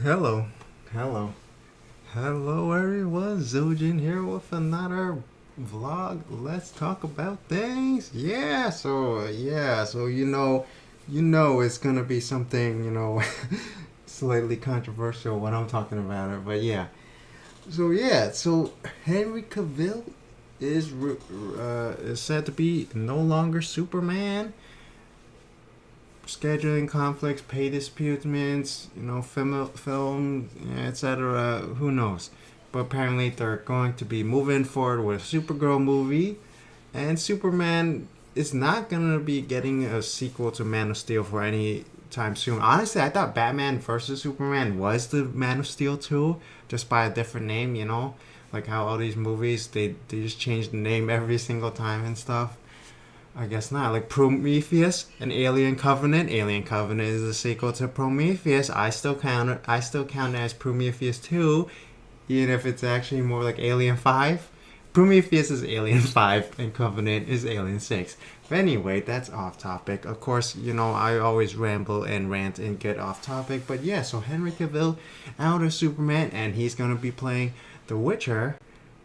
Hello, hello, hello everyone. Ziljin here with another vlog. Let's talk about things. So it's gonna be something slightly controversial when I'm talking about it. But so Henry Cavill is said to be no longer Superman. Scheduling conflicts, pay disputes, film, etc. Who knows? But apparently they're going to be moving forward with a Supergirl movie, and Superman is not going to be getting a sequel to Man of Steel for any time soon. Honestly, I thought Batman versus Superman was the Man of Steel 2, just by a different name, like how all these movies they just change the name every single time and stuff. I guess not. Like Prometheus and Alien Covenant. Alien Covenant is a sequel to Prometheus. I still count it as Prometheus 2, even if it's actually more like Alien 5. Prometheus is Alien 5 and Covenant is Alien 6. But anyway, that's off topic. Of course, I always ramble and rant and get off topic. But yeah, so Henry Cavill out of Superman, and he's going to be playing The Witcher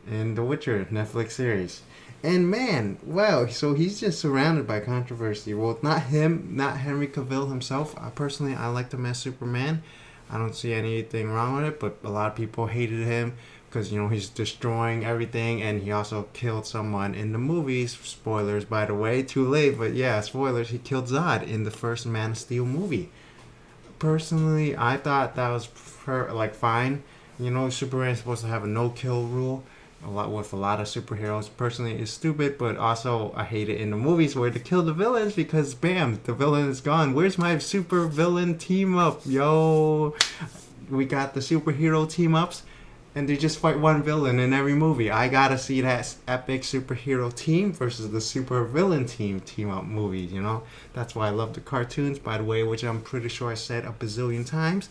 in The Witcher Netflix series. And man, wow, so he's just surrounded by controversy. Well, not him, not Henry Cavill himself. I like him as Superman. I don't see anything wrong with it, but a lot of people hated him because, he's destroying everything, and he also killed someone in the movies. Spoilers, by the way, too late, but yeah, spoilers. He killed Zod in the first Man of Steel movie. Personally, I thought that was fine. Superman's supposed to have a no-kill rule a lot of superheroes. Personally, it's stupid, but also I hate it in the movies where they kill the villains because bam, the villain is gone. Where's my super villain team up? Yo, we got the superhero team ups, and they just fight one villain in every movie. I gotta see that epic superhero team versus the super villain team up movies. That's why I love the cartoons, by the way, which I'm pretty sure I said a bazillion times.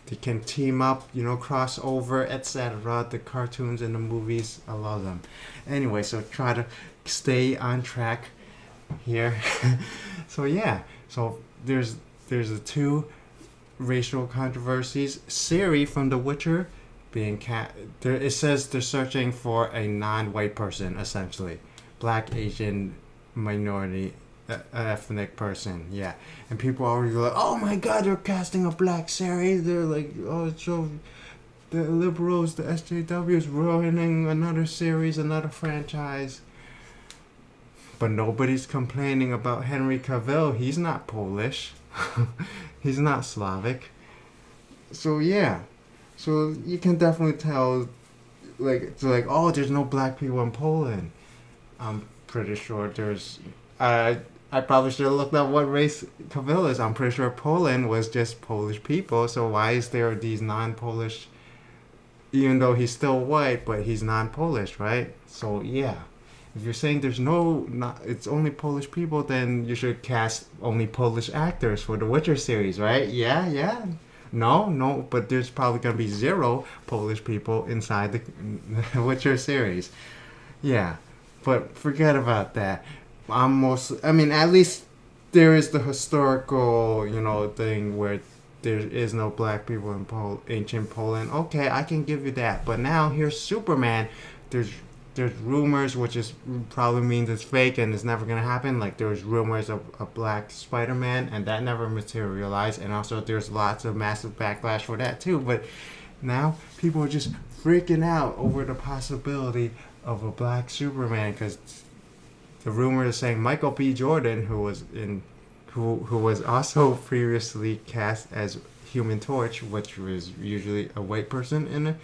They can team up, cross over, etc. The cartoons and the movies, I love them. Anyway, so try to stay on track here. So yeah, so there's the two racial controversies. Siri from The Witcher being it says they're searching for a non-white person, essentially, black, Asian, minority, ethnic person. Yeah, and people are already like, oh my god, they're casting a black series. They're like, oh, so the liberals, the SJWs ruining another series, another franchise. But nobody's complaining about Henry Cavill. He's not Polish. He's not Slavic. So yeah, so you can definitely tell, oh, there's no black people in Poland. I'm pretty sure there's. I probably should have looked up what race Cavill is. I'm pretty sure Poland was just Polish people. So why is there these non-Polish? Even though he's still white, but he's non-Polish, right? So yeah, if you're saying it's only Polish people, then you should cast only Polish actors for the Witcher series, right? Yeah, yeah. No, but there's probably gonna be zero Polish people inside the Witcher series. Yeah, but forget about that. At least there is the historical, thing where there is no black people in ancient Poland. Okay, I can give you that. But now here's Superman. There's rumors, which is probably means it's fake and it's never gonna happen. Like there's rumors of a black Spider-Man, and that never materialized. And also there's lots of massive backlash for that too. But now people are just freaking out over the possibility of a black Superman because the rumor is saying Michael B. Jordan, who was also previously cast as Human Torch, which was usually a white person in a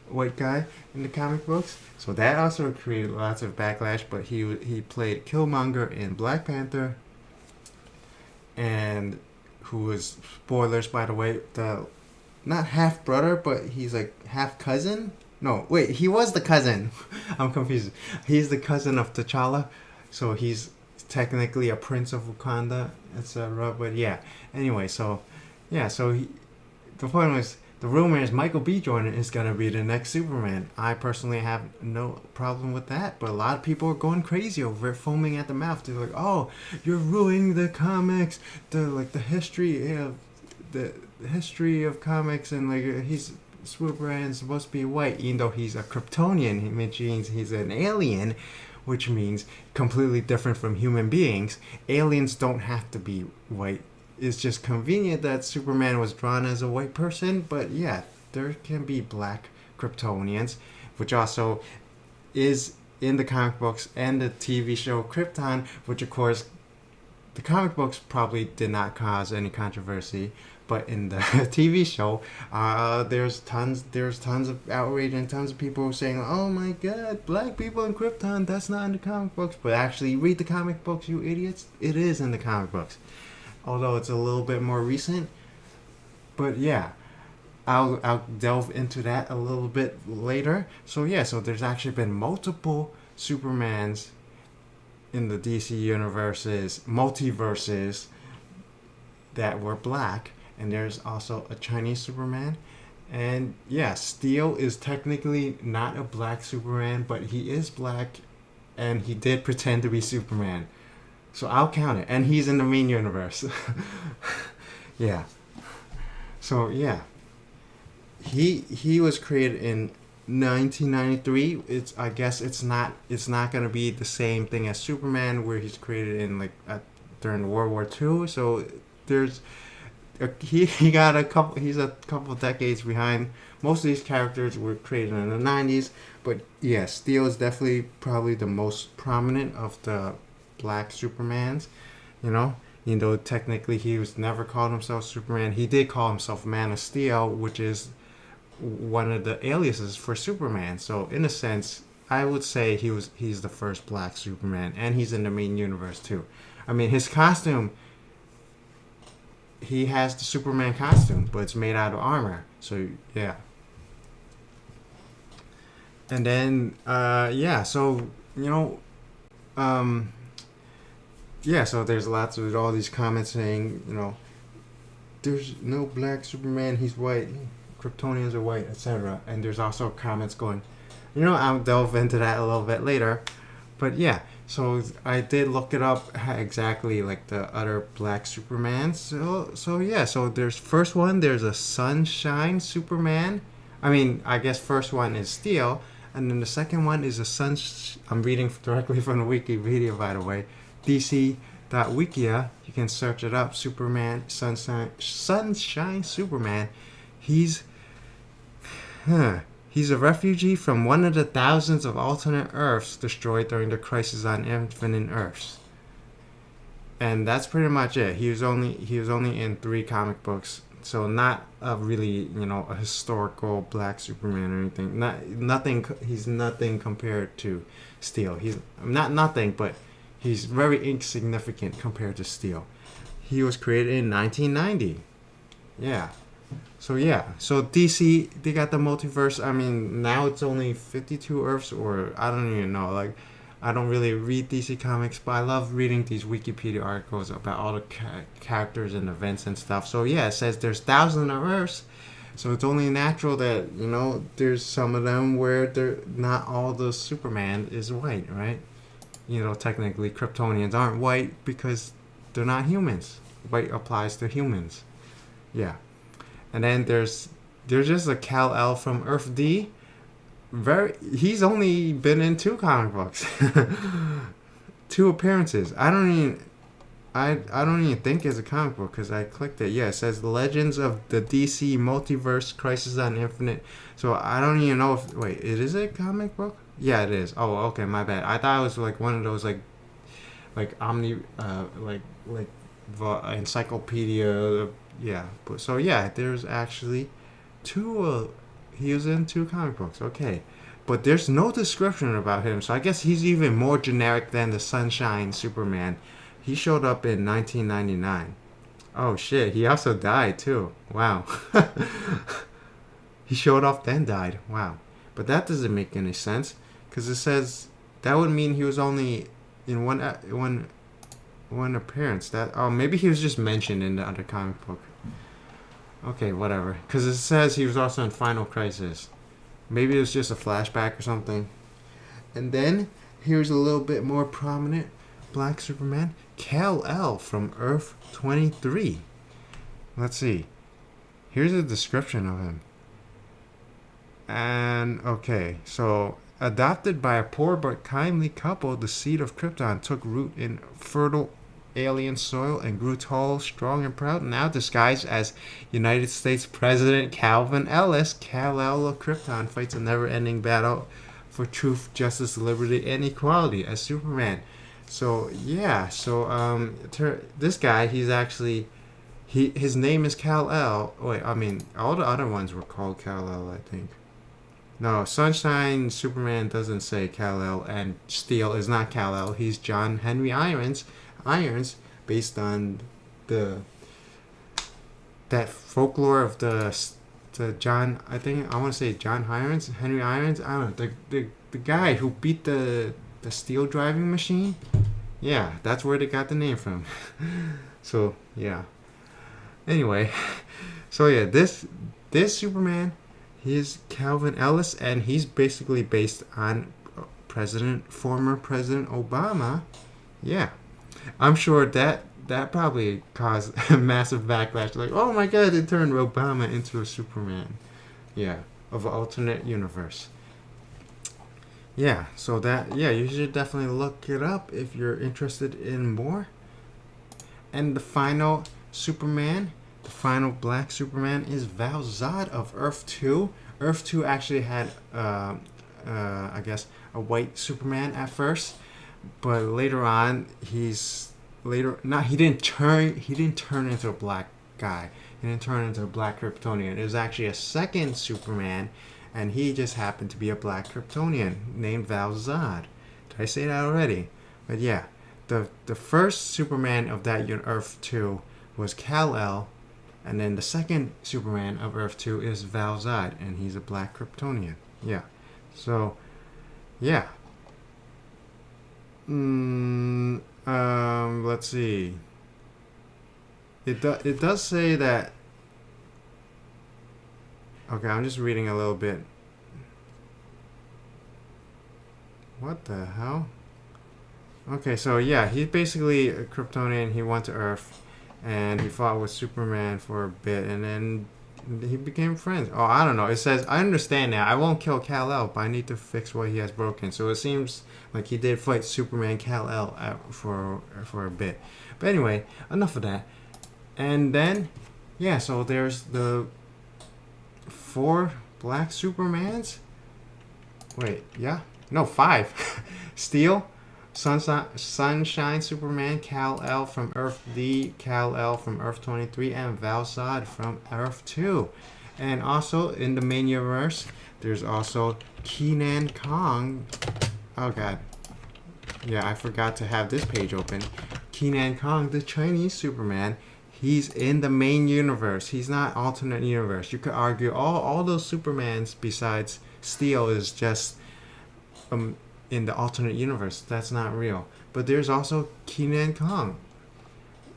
white guy in the comic books. So that also created lots of backlash. But he played Killmonger in Black Panther, and who was, spoilers by the way, the not half brother, but he's like half cousin. No, wait, he was the cousin. I'm confused. He's the cousin of T'Challa, so he's technically a prince of Wakanda, etc. But yeah, anyway, so yeah, the point was, the rumor is Michael B. Jordan is gonna be the next Superman. I personally have no problem with that, but a lot of people are going crazy over it, foaming at the mouth. They're like, "Oh, you're ruining the comics, the history of history of comics, and like he's Superman is supposed to be white, even though he's a Kryptonian, which means he's an alien, which means completely different from human beings. Aliens don't have to be white. It's just convenient that Superman was drawn as a white person, but yeah, there can be black Kryptonians, which also is in the comic books and the TV show Krypton, which of course the comic books probably did not cause any controversy, but in the TV show, there's tons of outrage and tons of people saying, "Oh my God, black people in Krypton, that's not in the comic books." But actually, read the comic books, you idiots. It is in the comic books, although it's a little bit more recent. But yeah, I'll delve into that a little bit later. So yeah, so there's actually been multiple Supermans in the DC universes, multiverses, that were black, and there's also a Chinese Superman. And yeah, Steel is technically not a black Superman, but he is black, and he did pretend to be Superman. So I'll count it. And he's in the main universe. Yeah. So yeah. He was created in 1993. I guess it's not gonna be the same thing as Superman, where he's created in like during World War II. So there's he got a couple. He's a couple decades behind. Most of these characters were created in the 90s, but yeah, Steel is definitely probably the most prominent of the black Supermans. You know, even though technically he was never called himself Superman, he did call himself Man of Steel, which is one of the aliases for Superman. So in a sense, I would say he's the first black Superman, and he's in the main universe too. I mean, his costume, he has the Superman costume, but it's made out of armor. So yeah. And then yeah, so you know, yeah, so there's lots of all these comments saying, you know, there's no black Superman, he's white, Kryptonians are white, etc. And there's also comments going, you know, I'll delve into that a little bit later. But yeah, so I did look it up exactly like the other black Supermans. So yeah, so there's first one, there's a Sunshine Superman. I mean, I guess first one is Steel, and then the second one is a I'm reading directly from the Wikipedia, by the way. DC.wikia, you can search it up. Superman, Sunshine Superman. He's a refugee from one of the thousands of alternate Earths destroyed during the Crisis on Infinite Earths. And that's pretty much it. He was only in 3 comic books, so not a really, you know, a historical black Superman or anything. Nothing. He's nothing compared to Steel. He's not nothing, but he's very insignificant compared to Steel. He was created in 1990. Yeah. So yeah, so DC, they got the multiverse. I mean, now it's only 52 Earths, or I don't even know. Like, I don't really read DC comics, but I love reading these Wikipedia articles about all the characters and events and stuff. So yeah, it says there's thousands of Earths, so it's only natural that, you know, there's some of them where they're not all the Superman is white, right? You know, technically Kryptonians aren't white because they're not humans. White applies to humans. Yeah. And then there's just a Kal-El from Earth D. He's only been in 2 comic books. 2 appearances. I don't even think it's a comic book because I clicked it. Yeah, it says Legends of the DC Multiverse Crisis on Infinite. So I don't even know if it is a comic book? Yeah, it is. Oh, okay, my bad. I thought it was like one of those like the encyclopedia. Yeah, but so yeah, there's actually 2. He was in 2 comic books. Okay, but there's no description about him, so I guess he's even more generic than the Sunshine Superman. He showed up in 1999. Oh shit, he also died too. Wow. He showed up then died. Wow. But that doesn't make any sense, because it says that would mean he was only in one appearance. Maybe he was just mentioned in the other comic book. Okay, whatever. Because it says he was also in Final Crisis. Maybe it was just a flashback or something. And then here's a little bit more prominent black Superman, Kal-El from Earth 23. Let's see. Here's a description of him. And okay, so adopted by a poor but kindly couple, the seed of Krypton took root in fertile alien soil and grew tall, strong, and proud. Now disguised as United States President Calvin Ellis, Kal-El of Krypton fights a never-ending battle for truth, justice, liberty, and equality as Superman. So yeah, this guy, he's actually his name is Kal-El. Wait, I mean all the other ones were called Kal-El, I think. No, Sunshine Superman doesn't say Kal-El, and Steel is not Kal-El. He's John Henry Irons, based on the that folklore of the John. I think I want to say John Henry Irons. I don't know the guy who beat the steel driving machine. Yeah, that's where they got the name from. So yeah. Anyway, so yeah, this Superman. He's Calvin Ellis, and he's basically based on former President Obama. Yeah, I'm sure that probably caused a massive backlash. Like, oh my God, they turned Obama into a Superman. Yeah, of an alternate universe. Yeah, so you should definitely look it up if you're interested in more. And the final Superman, the final black Superman, is Val Zod of Earth 2. Earth 2 actually had, I guess, a white Superman at first, but later on, he didn't turn into a black guy. He didn't turn into a black Kryptonian. It was actually a second Superman, and he just happened to be a black Kryptonian named Val Zod. Did I say that already? But yeah, the first Superman of that Earth 2 was Kal-El, and then the second Superman of Earth 2 is Val Zod, and he's a black Kryptonian. Yeah. So, yeah. Let's see. It does say that. Okay, I'm just reading a little bit. What the hell? Okay, so yeah, he's basically a Kryptonian. He went to Earth, and he fought with Superman for a bit, and then he became friends. Oh, I don't know. It says, I understand now. I won't kill Kal-El, but I need to fix what he has broken. So it seems like he did fight Superman Kal-El for a bit. But anyway, enough of that. And then, yeah, so there's the 4 black Supermans. Wait, yeah? No, 5. Steel, Sunshine Superman, Kal-El from Earth D, Kal-El from Earth 23, and Val Zod from Earth 2. And also in the main universe, there's also Kenan Kong. Oh god. Yeah, I forgot to have this page open. Kenan Kong, the Chinese Superman. He's in the main universe. He's not alternate universe. You could argue all those Supermans besides Steel is just in the alternate universe. That's not real. But there's also Kenan Kong.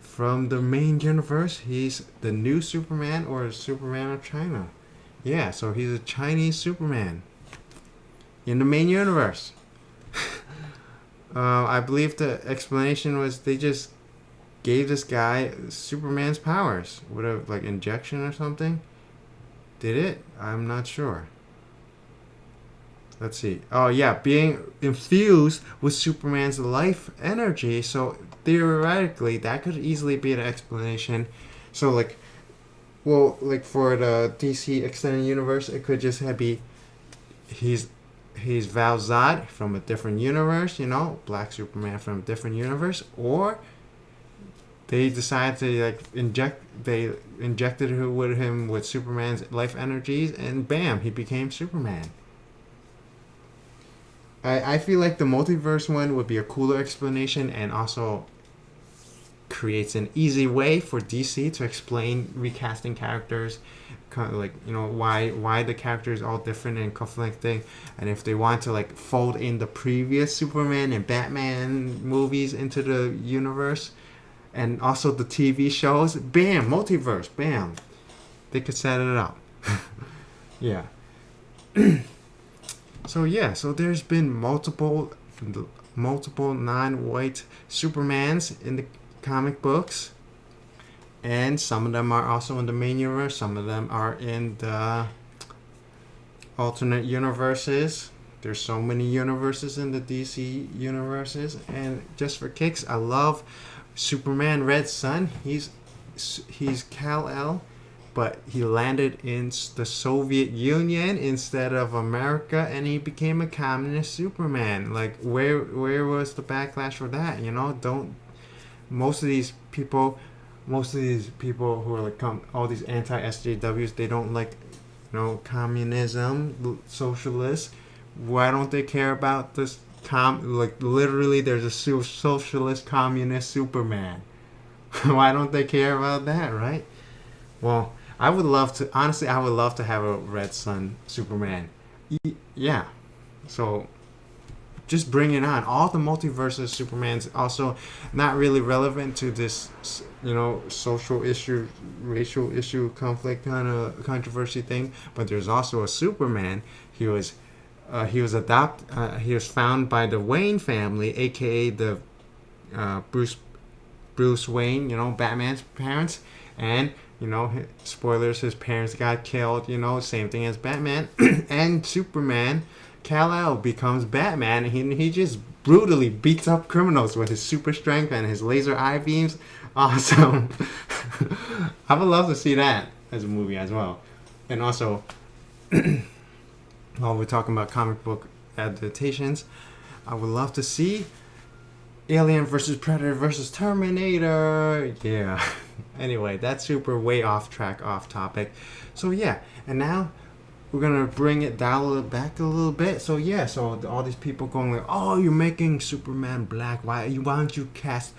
From the main universe, he's the new Superman or Superman of China. Yeah, so he's a Chinese Superman. In the main universe. I believe the explanation was they just gave this guy Superman's powers. Would have like injection or something? Did it? I'm not sure. Let's see. Oh yeah, being infused with Superman's life energy. So theoretically, that could easily be an explanation. So like for the DC extended universe, it could just be he's Val Zod from a different universe, Black Superman from a different universe, or they decided to injected him with Superman's life energies, and bam, he became Superman. I feel like the multiverse one would be a cooler explanation, and also creates an easy way for DC to explain recasting characters, kind of like why the character is all different and conflicting, and if they want to like fold in the previous Superman and Batman movies into the universe, and also the TV shows, bam, multiverse, bam, they could set it up. Yeah. So there's been multiple non-white Supermans in the comic books, And some of them are also in the main universe. Some of them are in the alternate universes. There's so many universes in the DC universes. And just for kicks, I love Superman Red Sun. He's Kal-El, but he landed in the Soviet Union instead of America, and he became a communist Superman. Like, where was the backlash for that? You know, don't most of these people who are like all these anti-SJWs, they don't like, communism, socialists. Why don't they care about this? Like, literally, there's a socialist communist Superman. Why don't they care about that, right? Well, I would love to. Honestly, I would love to have a Red Sun Superman. Yeah. So, just bring it on. All the multiverses Supermans also not really relevant to this, social issue, racial issue, conflict kind of controversy thing. But there's also a Superman. He was found by the Wayne family, aka the Bruce Wayne, Batman's parents, and spoilers, his parents got killed. Same thing as Batman. And Superman, Kal-El, becomes Batman, and he just brutally beats up criminals with his super strength and his laser eye beams. Awesome. I would love to see that as a movie as well. And also, while we're talking about comic book adaptations, I would love to see Alien versus Predator versus Terminator. Yeah. Anyway, that's super way off track, off topic. So yeah, and now we're gonna bring it down back a little bit. So yeah, so all these people going like, oh, you're making Superman black. Why don't you cast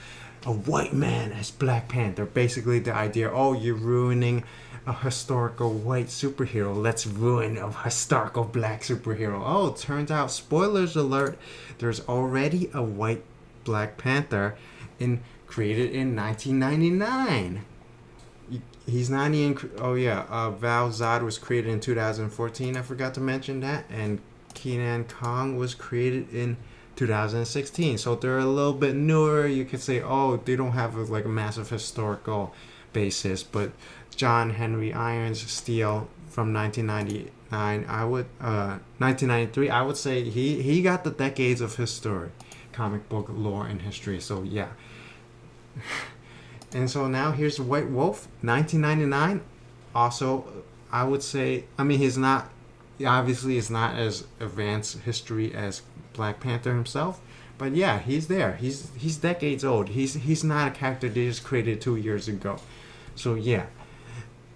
a white man as Black Panther? Basically the idea, oh, you're ruining a historical white superhero. Let's ruin a historical black superhero. Oh, turns out, spoilers alert, there's already a white Black Panther created in 1999. He's not even. Oh yeah, Val Zod was created in 2014. I forgot to mention that, and Kenan Kong was created in 2016. So they're a little bit newer. You could say, oh, they don't have a massive historical basis, but John Henry Irons Steel from 1999, 1993, I would say he got the decades of history, comic book lore and history. So yeah. And so now here's White Wolf, 1999. Also, I would say, he's not, obviously it's not as advanced history as Black Panther himself, but yeah, he's there. He's decades old. He's not a character they just created 2 years ago. So yeah.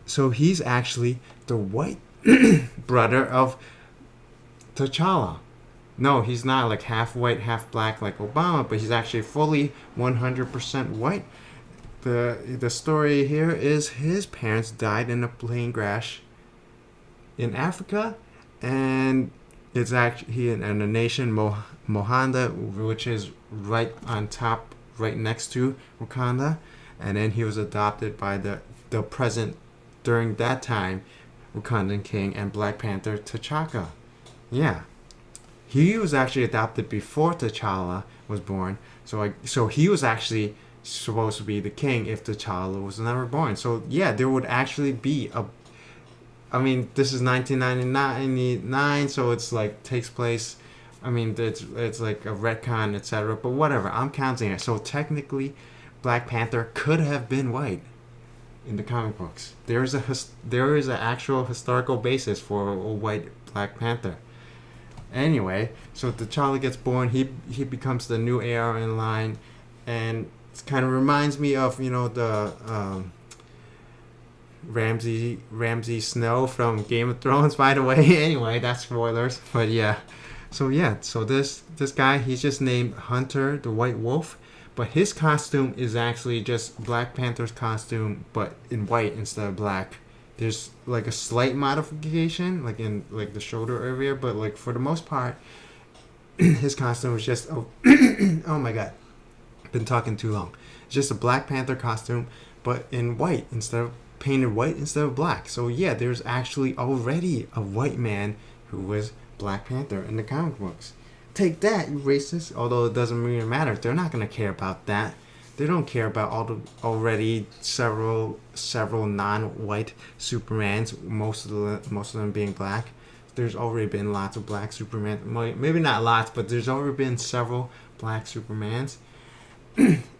So he's actually the white brother of T'Challa. No, he's not like half white, half black like Obama, but he's actually fully 100% white. The story here is his parents died in a plane crash in Africa, and it's actually in the nation Mohanda, which is right on top, right next to Wakanda, and then he was adopted by the present, during that time, Wakandan king and Black Panther T'Chaka. Yeah. He was actually adopted before T'Challa was born, so he was actually supposed to be the king if T'Challa was never born. So yeah, there would actually be this is 1999, so it's like takes place. It's like a retcon, etc. But whatever, I'm counting it. So technically, Black Panther could have been white in the comic books. There is an actual historical basis for a white Black Panther. Anyway, so T'Challa gets born. He becomes the new heir in line, and it kind of reminds me of the Ramsay Snow from Game of Thrones. By the way, anyway, that's spoilers. But yeah, so this guy, he's just named Hunter the White Wolf, but his costume is actually just Black Panther's costume, but in white instead of black. There's like a slight modification, like in like the shoulder area, but like for the most part, his costume was just oh my god, been talking too long. It's just a Black Panther costume, but in white instead of painted white instead of black. So yeah, there's actually already a white man who was Black Panther in the comic books. Take that, you racist. Although it doesn't really matter, they're not gonna care about that. They don't care about all the already several non-white Supermans. Most of them being black. There's already been lots of black Superman. Maybe not lots, but there's already been several black Supermans,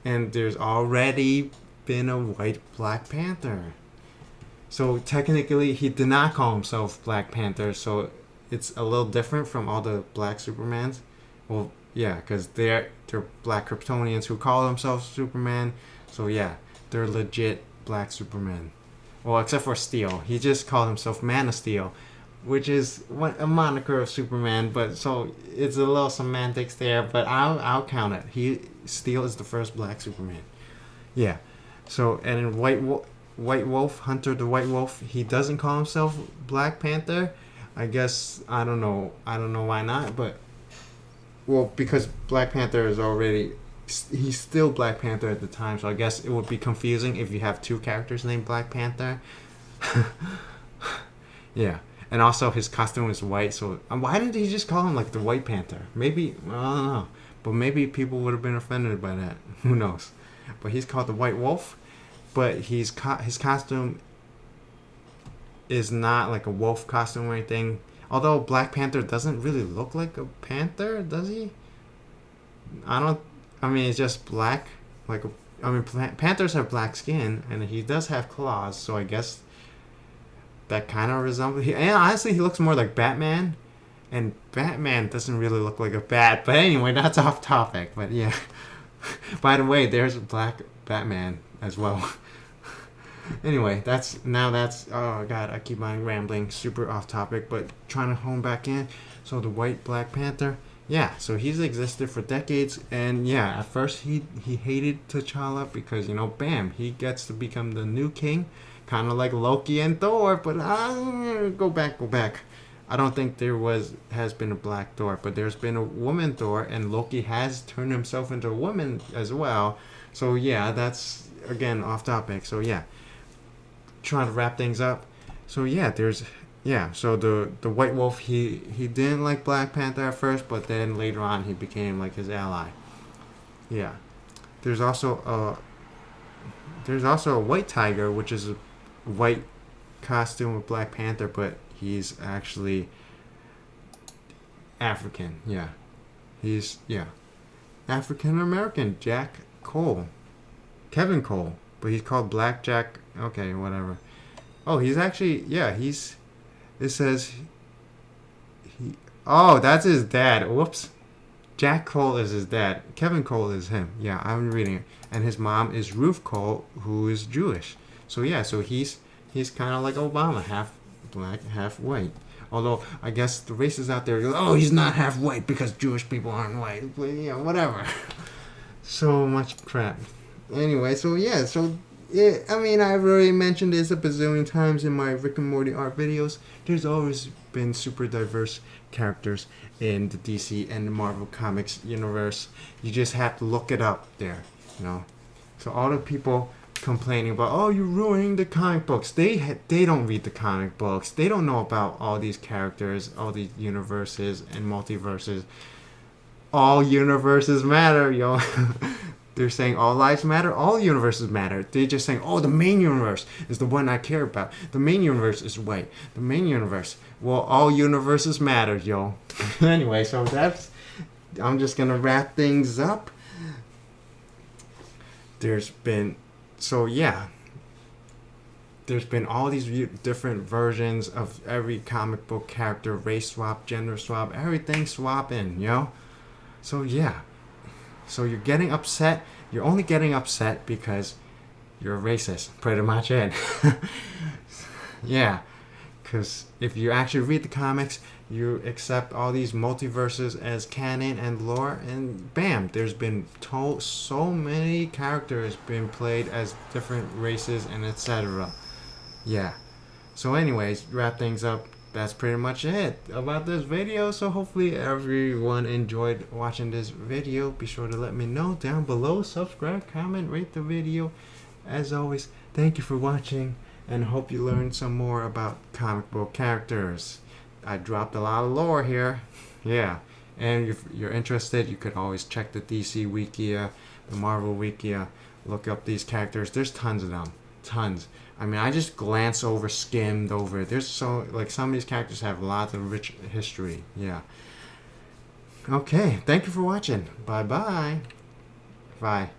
and there's already been a white Black Panther. So technically, he did not call himself Black Panther. So it's a little different from all the black Supermans. Well, yeah, because they're black Kryptonians who call themselves Superman. So yeah, they're legit black Superman. Well, except for Steel, he just called himself Man of Steel, which is a moniker of Superman. But so it's a little semantics there. But I'll count it. Steel is the first black Superman. Yeah. So and in White Wolf, Hunter the White Wolf, he doesn't call himself Black Panther. I guess I don't know why not, but well, because Black Panther is already he's still Black Panther at the time, so I guess it would be confusing if you have two characters named Black Panther. Yeah, and also his costume is white, so why didn't he just call him like the White Panther? Maybe I don't know, but maybe people would have been offended by that. Who knows? But he's called the White Wolf. But his costume is not like a wolf costume or anything. Although Black Panther doesn't really look like a panther, does he? I mean, it's just black. Panthers have black skin, and he does have claws. So I guess that kind of resembles. And honestly, he looks more like Batman. And Batman doesn't really look like a bat. But anyway, that's off topic. But yeah. By the way, there's a black Batman as well. Anyway, that's oh god, I keep on rambling, super off topic, but trying to hone back in. So the white Black Panther, yeah, so he's existed for decades, and yeah, at first he hated T'Challa because bam, he gets to become the new king, kind of like Loki and Thor. But go back. I don't think has been a black Thor, but there's been a woman Thor, and Loki has turned himself into a woman as well. So yeah, that's again off topic. So yeah. Trying to wrap things up. So yeah, so the White Wolf, he didn't like Black Panther at first, but then later on he became like his ally. Yeah. There's also a White Tiger, which is a white costume of Black Panther, but he's actually African. Yeah. He's African American, Jack Cole. Kevin Cole. But he's called Black Jack. Okay, whatever. Oh, he's actually it says oh, that's his dad. Whoops. Jack Cole is his dad. Kevin Cole is him. Yeah, I'm reading it. And his mom is Ruth Cole, who is Jewish. So yeah, so he's kind of like Obama, half black, half white. Although I guess the racists out there go, oh, he's not half white because Jewish people aren't white. But yeah, whatever. So much crap. Anyway, so yeah, I mean, I've already mentioned this a bazillion times in my Rick and Morty art videos. There's always been super diverse characters in the DC and the Marvel Comics universe. You just have to look it up there, So all the people complaining about, oh, you're ruining the comic books. They don't read the comic books. They don't know about all these characters, all these universes and multiverses. All universes matter, yo. They're saying all lives matter, all universes matter. They're just saying, oh, the main universe is the one I care about. The main universe is white. The main universe. Well, all universes matter, yo. Anyway, so I'm just going to wrap things up. There's been all these different versions of every comic book character, race swap, gender swap, everything swapping, So yeah. So you're getting upset. You're only getting upset because you're a racist. Pretty much it. Yeah. Because if you actually read the comics, you accept all these multiverses as canon and lore, and bam, there's been so many characters being played as different races and etc. Yeah. So anyways, wrap things up. That's pretty much it about this video. So hopefully everyone enjoyed watching this video. Be sure to let me know down below. Subscribe, comment, rate the video. As always, thank you for watching, and hope you learned some more about comic book characters. I dropped a lot of lore here. Yeah. And if you're interested, you could always check the DC Wikia, the Marvel Wikia. look up these characters. There's tons of them. Tons. I mean, I just skimmed over it. There's so, like, some of these characters have lots of rich history. Yeah. Okay. Thank you for watching. Bye-bye. Bye.